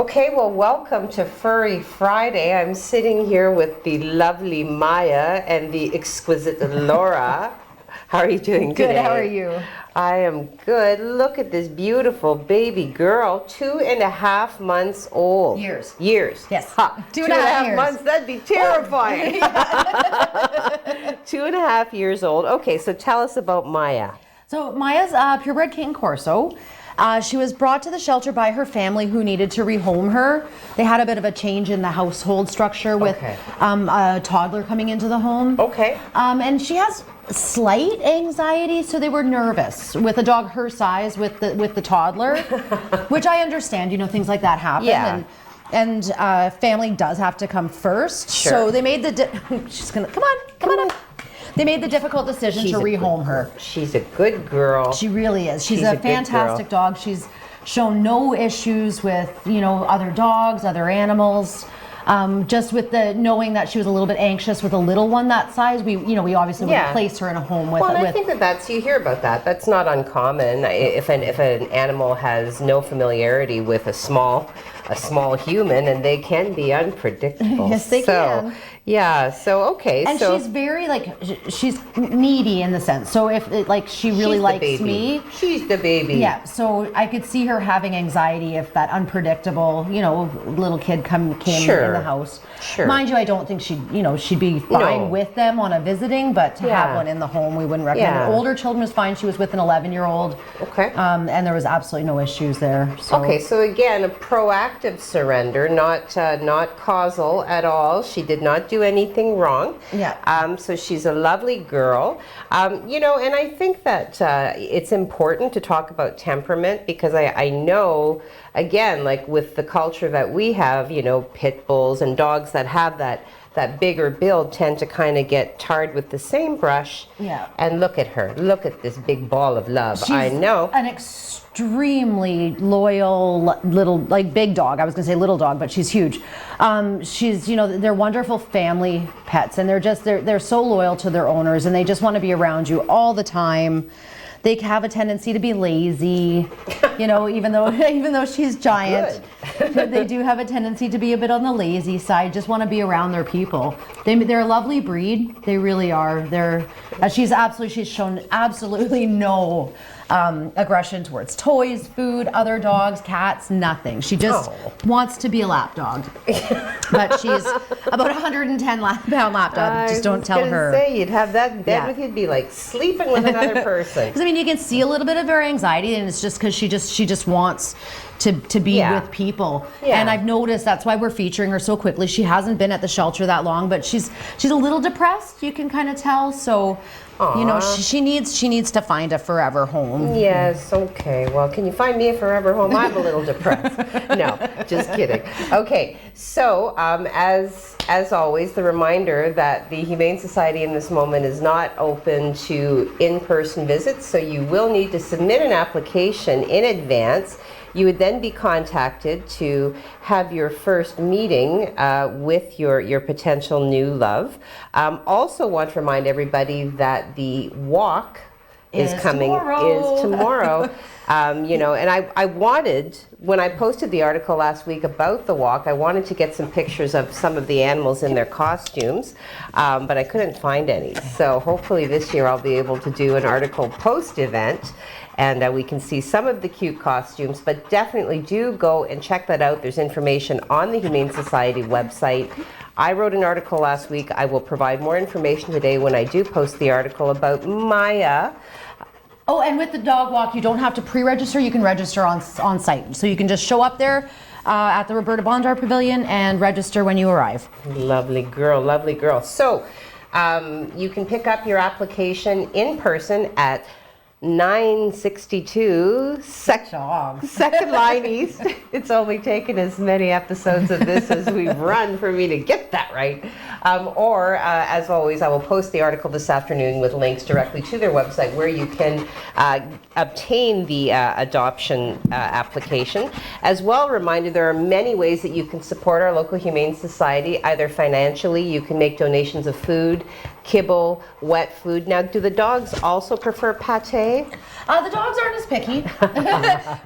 Okay, well, welcome to Furry Friday. I'm sitting here with the lovely Maya and the exquisite Laura. How are you doing today? Good, how are you? I am good. Look at this beautiful baby girl, 2.5 months old. Years. Yes. Ha. 2.5 years. months, that'd be terrifying. 2.5 years old. Okay, so tell us about Maya. So Maya's a purebred Cane Corso. She was brought to the shelter by her family who needed to rehome her. They had a bit of a change in the household structure with a toddler coming into the home. Okay. And she has slight anxiety, so they were nervous with a dog her size with the toddler, which I understand. You know, things like that happen. Yeah. And family does have to come first. Sure. So they made she's gonna come on up. They made the difficult decision to rehome her. She's a good girl. She really is. She's a fantastic dog. She's shown no issues with, other dogs, other animals. Just with the knowing that she was a little bit anxious with a little one that size, we obviously wouldn't place her in a home with. Well, I think that's you hear about that. That's not uncommon. If an animal has no familiarity with a small human, and they can be unpredictable. Yes, they can. Yeah. So okay. And she's very she's needy in the sense. So if she really likes me, she's the baby. Yeah. So I could see her having anxiety if that unpredictable, little kid came in the house. Sure. Mind you, I don't think she'd be fine with them on a visiting, but to have one in the home, we wouldn't recommend it. Older children was fine. She was with an 11-year-old. Okay. And there was absolutely no issues there. So. Okay. So again, a proactive surrender, not causal at all. She did not do anything wrong. Yeah. So she's a lovely girl. And I think that it's important to talk about temperament because I know, again, like with the culture that we have, pit bulls and dogs that have that bigger build tend to kind of get tarred with the same brush. Yeah. And look at her. Look at this big ball of love. I know. An extremely loyal little, big dog. I was going to say little dog, but she's huge. She's, they're wonderful family pets, and they're so loyal to their owners, and they just want to be around you all the time. They have a tendency to be lazy, even though she's giant. They do have a tendency to be a bit on the lazy side, just want to be around their people. They're a lovely breed. They really are. She's shown absolutely no aggression towards toys, food, other dogs, cats, nothing. She just wants to be a lap dog. But she's about 110-pound lap dog. Just don't tell her. I was going to say, you'd have that in bed with you, it'd be like sleeping with another person. Because you can see a little bit of her anxiety, and it's just because she just wants to be with people. And I've noticed that's why we're featuring her so quickly. She hasn't been at the shelter that long, but she's a little depressed, you can kind of tell. So she needs to find a forever home. Yes, okay. Well, can you find me a forever home? I'm a little depressed. No, just kidding. Okay, so as always, the reminder that the Humane Society in this moment is not open to in-person visits, so you will need to submit an application in advance. You would then be contacted to have your first meeting with your potential new love. Also want to remind everybody that the walk is tomorrow. And I wanted, when I posted the article last week about the walk, I wanted to get some pictures of some of the animals in their costumes, but I couldn't find any. So hopefully this year I'll be able to do an article post-event, and we can see some of the cute costumes, but definitely do go and check that out. There's information on the Humane Society website. I wrote an article last week. I will provide more information today when I do post the article about Maya. Oh, and with the dog walk, you don't have to pre-register. You can register on site. So you can just show up there at the Roberta Bondar Pavilion and register when you arrive. Lovely girl, lovely girl. So you can pick up your application in person at 962 Second Line East. It's only taken as many episodes of this as we've run for me to get that right. Or, as always, I will post the article this afternoon with links directly to their website where you can obtain the adoption application. As well, a reminder, there are many ways that you can support our local Humane Society, either financially. You can make donations of food, kibble, wet food. Now, do the dogs also prefer pate? The dogs aren't as picky.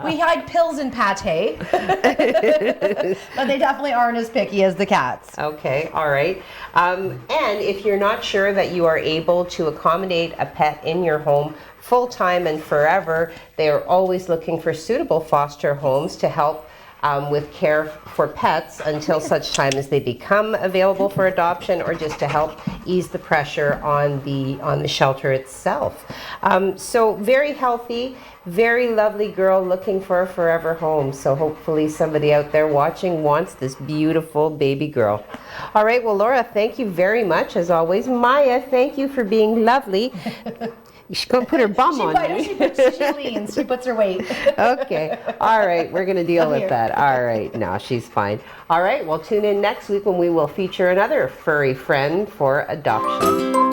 We hide pills in pate, but they definitely aren't as picky as the cats. Okay, all right. And if you're not sure that you are able to accommodate a pet in your home full-time and forever, they are always looking for suitable foster homes to help with care for pets until such time as they become available for adoption, or just to help ease the pressure on the shelter itself. So very healthy, very lovely girl looking for a forever home. So hopefully somebody out there watching wants this beautiful baby girl. All right, well, Laura, thank you very much as always. Maya, thank you for being lovely. She's going to put her bum on me. She leans. She puts her weight. Okay. All right. We're going to deal with that. All right. No, she's fine. All right. Well, tune in next week when we will feature another furry friend for adoption.